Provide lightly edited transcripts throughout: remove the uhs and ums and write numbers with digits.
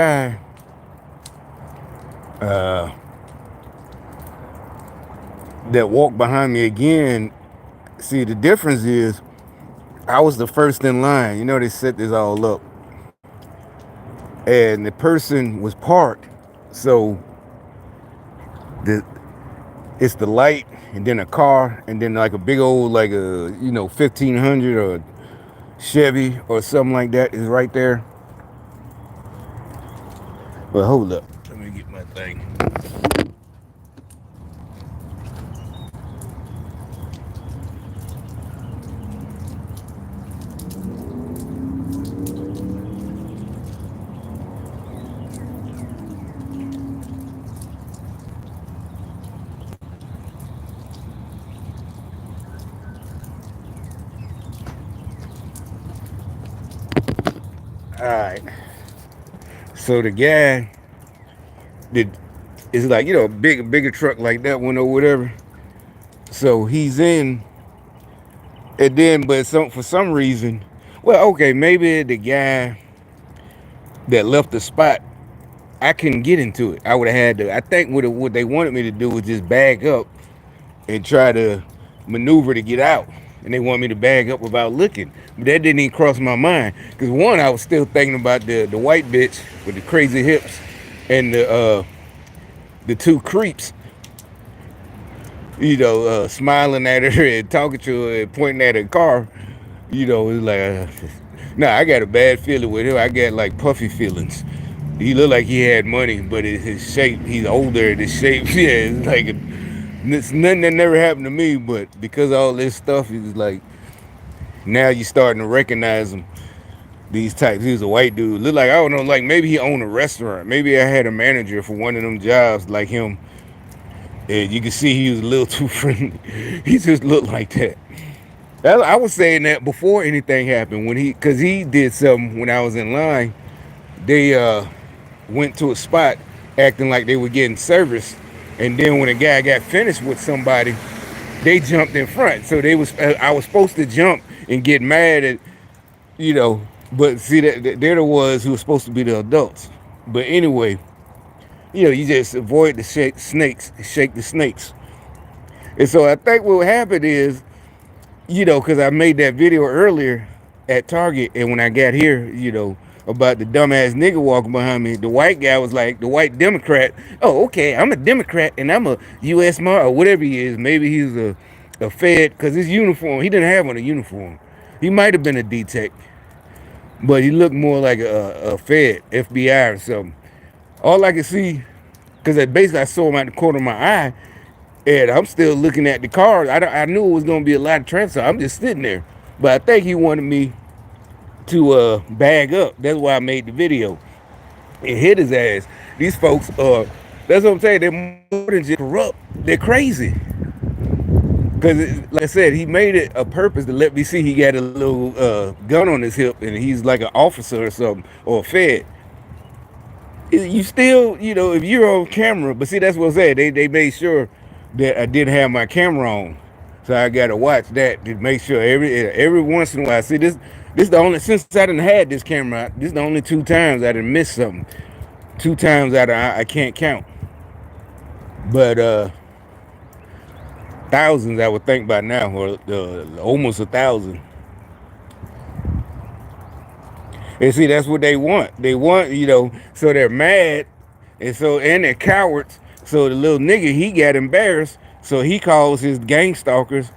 guy uh, that walked behind me again. See, the difference is I was the first in line. You know, they set this all up, and the person was parked. So the it's the light, and then a car, and then like a big old like a 1500 or Chevy or something like that is right there. But hold up, let me get my thing. All right. So the guy did is like a bigger truck like that one or whatever. So he's in, and then but for some reason, well, okay, maybe the guy that left the spot, I couldn't get into it. I would have had to. I think what they wanted me to do was just bag up and try to maneuver to get out. And they want me to bag up without looking. But that didn't even cross my mind. Because one, I was still thinking about the white bitch with the crazy hips and the two creeps, smiling at her and talking to her and pointing at her car. It's like, nah, I got a bad feeling with him. I got like puffy feelings. He looked like he had money, but his shape, he's older. His shape, yeah, it's like it's nothing that never happened to me. But because of all this stuff, it's like now you starting to recognize him. These types. He was a white dude. Looked like, I don't know, like maybe he owned a restaurant. Maybe I had a manager for one of them jobs like him. And you can see he was a little too friendly. He just looked like that. I was saying that before anything happened because he did something when I was in line. They went to a spot acting like they were getting service, and then when a guy got finished with somebody, they jumped in front. So I was supposed to jump and get mad at but see that they're the ones who were supposed to be the adults. But anyway, you just avoid the shake the snakes. And so I think what happened is, because I made that video earlier at Target, and when I got here, about the dumbass nigga walking behind me, the white guy was like, the white Democrat, oh, okay, I'm a Democrat, and I'm a U.S. Mar, or whatever he is. Maybe he's a Fed, because his uniform, he didn't have on a uniform. He might have been a D-Tech, but he looked more like a Fed, FBI or something. All I could see, because basically I saw him out the corner of my eye, and I'm still looking at the car. I knew it was going to be a lot of traffic, so I'm just sitting there. But I think he wanted me to bag up. That's why I made the video. It hit his ass. These folks, that's what I'm saying, they're more than just corrupt. They're crazy. Because, like I said, he made it a purpose to let me see he got a little gun on his hip, and he's like an officer or something, or a Fed. You still, if you're on camera, but see, that's what I'm saying. They made sure that I didn't have my camera on, so I got to watch that to make sure every once in a while. See, this the only, since I didn't had this camera, this is the only 2 times I didn't miss something. 2 times out of I can't count, but thousands I would think by now, or almost 1,000. And see, that's what they want. They want, so they're mad, and they're cowards. So the little nigga, he got embarrassed. So he calls his gang stalkers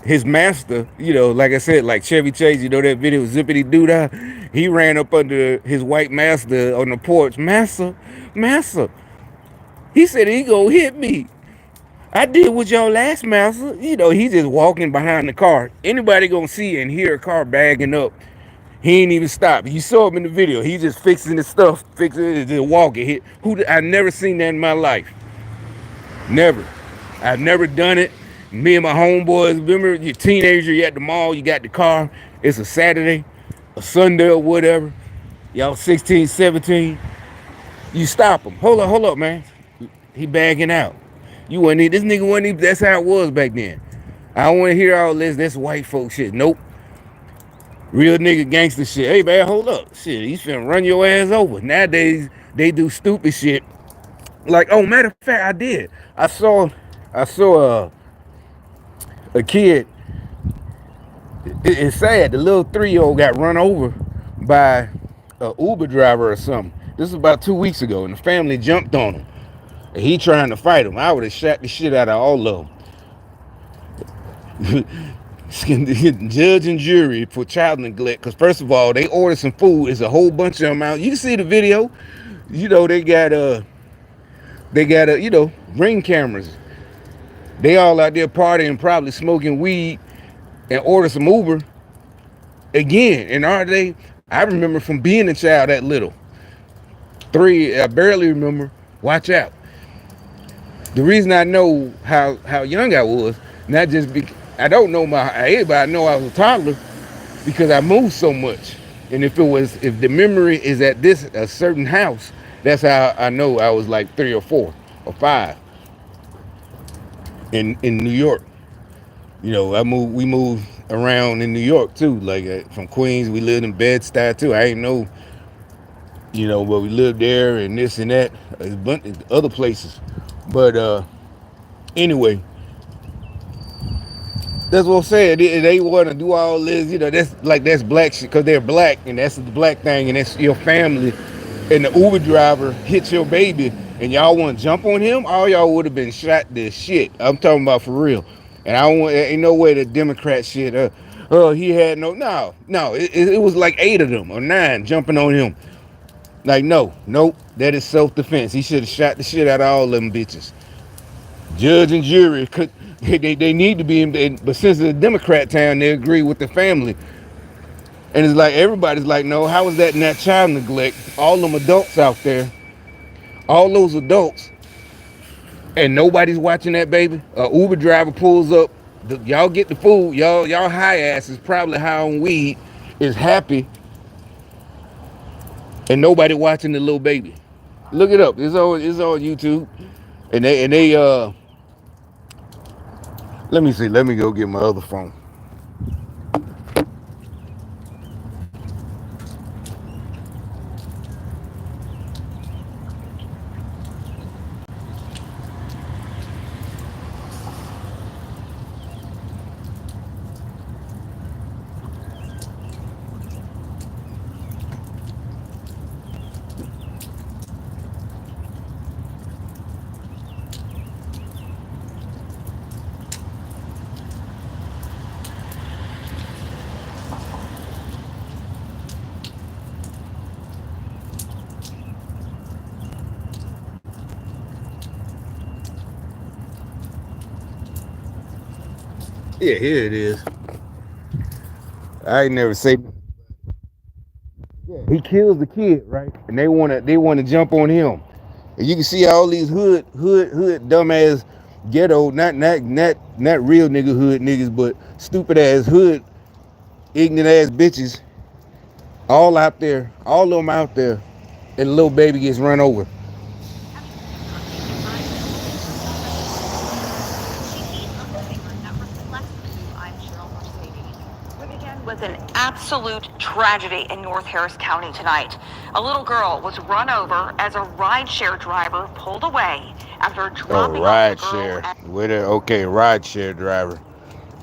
his master. Like I said, like Chevy Chase, that video, Zippity Doodah. He ran up under his white master on the porch. Master, master. He said he gonna hit me. I did with your last master. He just walking behind the car. Anybody gonna see and hear a car bagging up? He ain't even stopped. You saw him in the video. He just fixing his stuff, fixing it, just walking. I never seen that in my life. Never. I've never done it. Me and my homeboys, remember, you're a teenager, you at the mall, you got the car. It's a Saturday, a Sunday or whatever. Y'all 16, 17. You stop him. Hold up, man. He bagging out. This nigga wasn't even, that's how it was back then. I don't want to hear all this white folk shit. Nope. Real nigga gangster shit. Hey man, hold up. Shit, he's finna run your ass over. Nowadays, they do stupid shit. Like, oh, matter of fact, I did. I saw a kid. It's sad. The little 3-year-old got run over by a Uber driver or something. This was about 2 weeks ago, and the family jumped on him. And he trying to fight him. I would have shot the shit out of all of them. Judge and jury for child neglect. Because first of all, they ordered some food. There's a whole bunch of them out. You can see the video. They got ring cameras. They all out there partying, probably smoking weed, and order some Uber. Again, in our day, I remember from being a child that little. 3, I barely remember. Watch out. The reason I know how young I was, not just be, I don't know my age, but I know I was a toddler because I moved so much. And if the memory is at this a certain house, that's how I know I was like 3 or 4 or 5 in New York. We moved around in New York too. Like from Queens, we lived in Bed-Stuy too. I ain't know, but we lived there and this and that, a bunch of other places. But anyway, that's what I'm saying. They want to do all this, that's black shit because they're black and that's the black thing and that's your family. And the Uber driver hits your baby and y'all want to jump on him, all y'all would have been shot this shit. I'm talking about for real. And I don't want, ain't no way the Democrat shit. He had no. It was like 8 of them or 9 jumping on him. Like nope, that is self-defense. He should have shot the shit out of all of them bitches. Judge and jury could they need to be in, but since it's a Democrat town, they agree with the family. And it's like everybody's like, no, how is that not child neglect? All them adults out there, all those adults, and nobody's watching that baby. A Uber driver pulls up, y'all get the food, y'all high asses probably high on weed, is happy, and nobody watching the little baby. Look it up. It's on YouTube, and they let me see. Let me go get my other phone. Yeah, here it is. I ain't never say. He kills the kid, right? And they wanna jump on him. And you can see all these hood dumbass ghetto, not real nigga hood niggas, but stupid ass hood ignorant ass bitches, all out there, all of them out there, and the little baby gets run over. With an absolute tragedy in North Harris County tonight. A little girl was run over as a rideshare driver pulled away after Oh, dropping off the ride girl share. at Okay, ride share driver.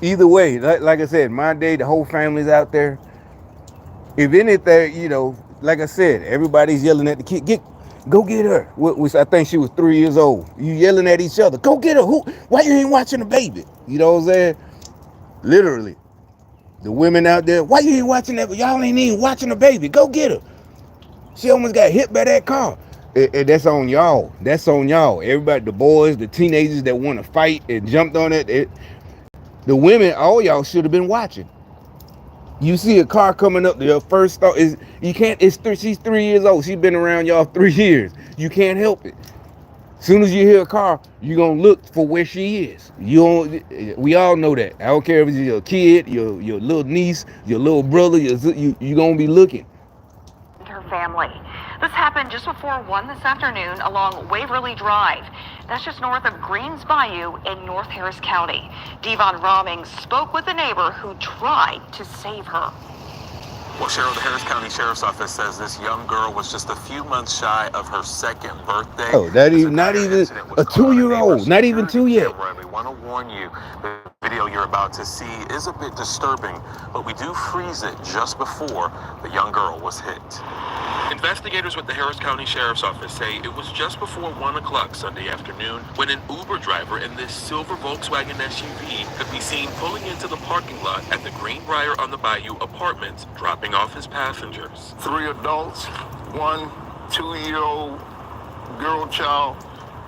Either way, like I said, my day, the whole family's out there. If anything, like I said, everybody's yelling at the kid. Go get her. Which I think she was 3 years old. You yelling at each other. Go get her. Who? Why you ain't watching the baby? You know what I'm saying? Literally. The women out there, why you ain't watching that? Y'all ain't even watching the baby. Go get her. She almost got hit by that car. And that's on y'all. That's on y'all. Everybody, the boys, the teenagers that want to fight and jumped on it. The women, all y'all should have been watching. You see a car coming up, your first thought is you can't. She's 3 years old. She's been around y'all 3 years. You can't help it. As soon as you hear a car, you're gonna look for where she is. You don't. We all know that. I don't care if it's your kid, your little niece, your little brother. You gonna be looking. her family. This happened just before 1 this afternoon along Waverly Drive. That's just north of Greens Bayou in North Harris County. Devon Rommings spoke with a neighbor who tried to save her. Well, Cheryl, the Harris County Sheriff's Office says this young girl was just a few months shy of her second birthday. Oh, that This even not entire even incident was a caught on a 2-year-old, neighbor's not even security two yet. camera, and we want to warn you, the video you're about to see is a bit disturbing, but we do freeze it just before the young girl was hit. Investigators with the Harris County Sheriff's Office say it was just before 1 o'clock Sunday afternoon when an Uber driver in this silver Volkswagen SUV could be seen pulling into the parking lot at the Greenbrier on the Bayou Apartments, dropping off his passengers. 3 adults, one 2-year-old girl child,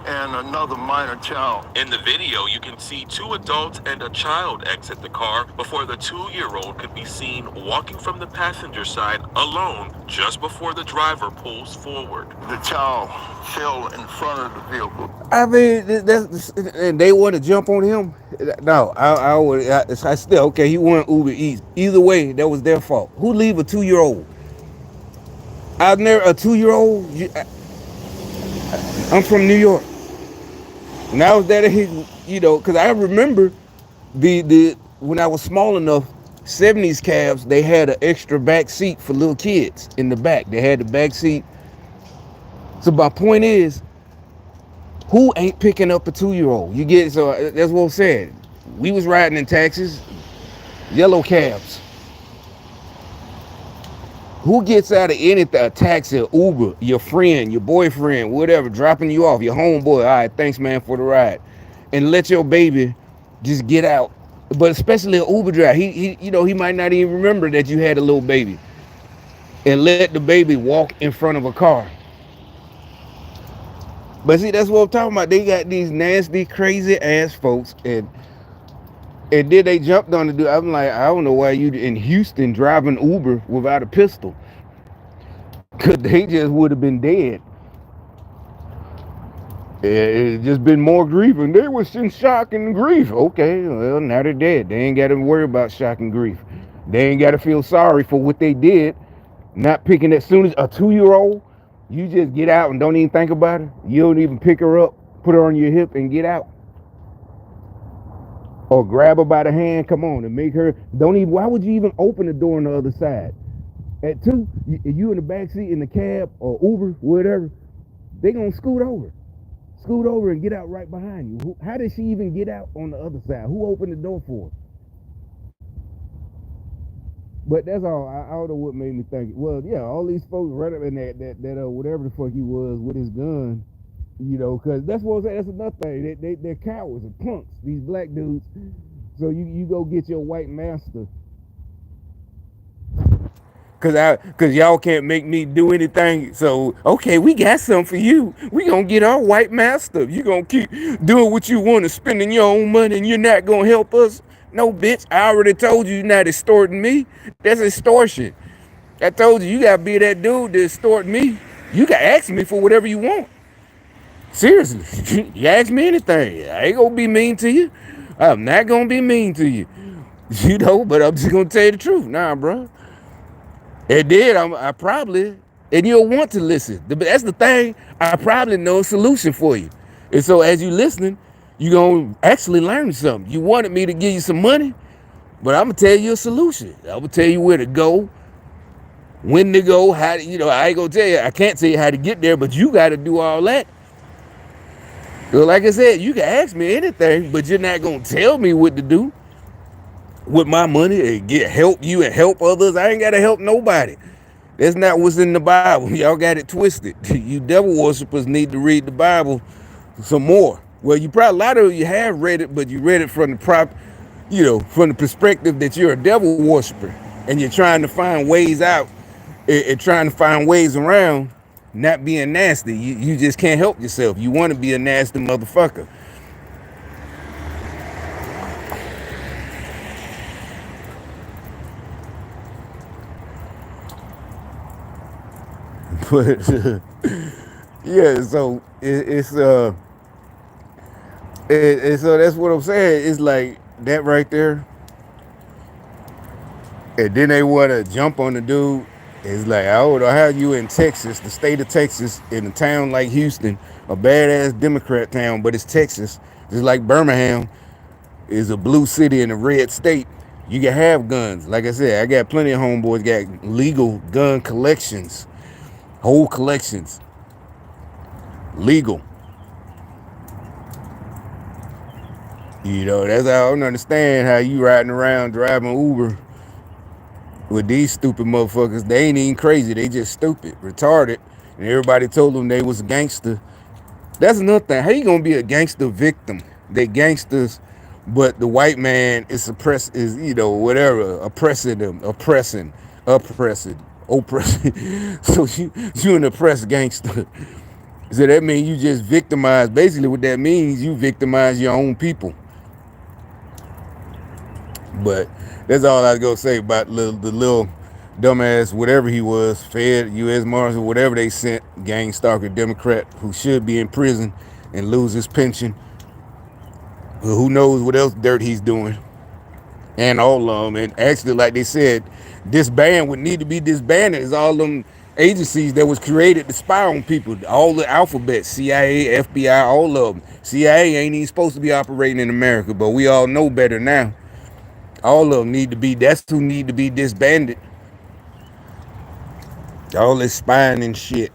and another minor child. In the video, you can see 2 adults and a child exit the car before the 2-year-old could be seen walking from the passenger side alone just before the driver pulls forward. The child fell in front of the vehicle. I mean, that's and they want to jump on him. No, I would. I still okay. He won Uber Eats. Either way, that was their fault. Who leave a 2-year-old? I've never a 2-year-old. I'm from New York. Now that because I remember the when I was small enough, 70s cabs they had an extra back seat for little kids in the back. They had the back seat. So my point is, who ain't picking up a 2-year-old? You get so that's what I'm saying. We was riding in taxis, yellow cabs. Who gets out of anything, a taxi, Uber, your friend, your boyfriend, whatever, dropping you off, your homeboy, all right, thanks, man, for the ride. And let your baby just get out. But especially an Uber driver, he might not even remember that you had a little baby. And let the baby walk in front of a car. But see, that's what I'm talking about. They got these nasty, crazy ass folks, and then they jumped on the dude. I'm like, I don't know why you in Houston driving Uber without a pistol. Cause they just would have been dead. It's just been more grief, and they was in shock and grief. Okay, well now they're dead. They ain't got to worry about shock and grief. They ain't got to feel sorry for what they did. Not picking as soon as a 2-year-old, you just get out and don't even think about it. You don't even pick her up, put her on your hip, and get out. Or grab her by the hand, come on, and make her, don't even, why would you even open the door on the other side? At 2, you in the back seat in the cab or Uber, whatever, they gonna scoot over and get out right behind you. How did she even get out on the other side? Who opened the door for her? But that's all. I don't know what made me think. Well, yeah, all these folks right up in that whatever the fuck he was with his gun, because that's what I'm saying. That's another thing. They're cowards and punks. These black dudes. So you go get your white master. Cause y'all can't make me do anything. So okay, we got something for you. We gonna get our white master. You gonna keep doing what you want and spending your own money, and you're not gonna help us. No, bitch. I already told you you're not extorting me. That's extortion. I told you you gotta be that dude to extort me. You can ask me for whatever you want. Seriously, you ask me anything. I ain't gonna be mean to you. I'm not gonna be mean to you. But I'm just gonna tell you the truth. Nah, bro. It did. I probably, and you'll want to listen. That's the thing. I probably know a solution for you. And so as you listening, you're going to actually learn something. You wanted me to give you some money, but I'm going to tell you a solution. I'm going to tell you where to go, when to go, how to, I ain't going to tell you, I can't tell you how to get there, but you got to do all that. So like I said, you can ask me anything, but you're not going to tell me what to do with my money and help you and help others. I ain't got to help nobody. That's not what's in the Bible. Y'all got it twisted. You devil worshippers need to read the Bible some more. Well, a lot of you have read it, but you read it from from the perspective that you're a devil worshiper and you're trying to find ways out and trying to find ways around not being nasty. You just can't help yourself. You want to be a nasty motherfucker. But yeah, so so that's what I'm saying. It's like that right there, and then they want to jump on the dude. It's like, I don't know how you in Texas, the state of Texas, in a town like Houston, a badass Democrat town, but it's Texas, just like Birmingham is a blue city in a red state. You can have guns. Like I said, I got plenty of homeboys got legal gun collections, whole collections, legal. You know, that's how I don't understand how you riding around driving Uber with these stupid motherfuckers. They ain't even crazy. They just stupid, retarded. And everybody told them they was a gangster. That's another thing. How you gonna be a gangster victim? They gangsters, but the white man is whatever, oppressing them, oppressing. So you an oppressed gangster. So that means you just victimize. Basically, what that means, you victimize your own people. But that's all I was gonna say about the little dumbass, whatever he was, Fed, U.S. Marshal, whatever they sent, gang stalker Democrat who should be in prison and lose his pension. Who knows what else dirt he's doing? And all of them. And actually, like they said, disband would need to be disbanded. Is all them agencies that was created to spy on people. All the alphabet, CIA, FBI, all of them. CIA ain't even supposed to be operating in America, but we all know better now. All of them need to be, that's who need to be disbanded. All this spying and shit.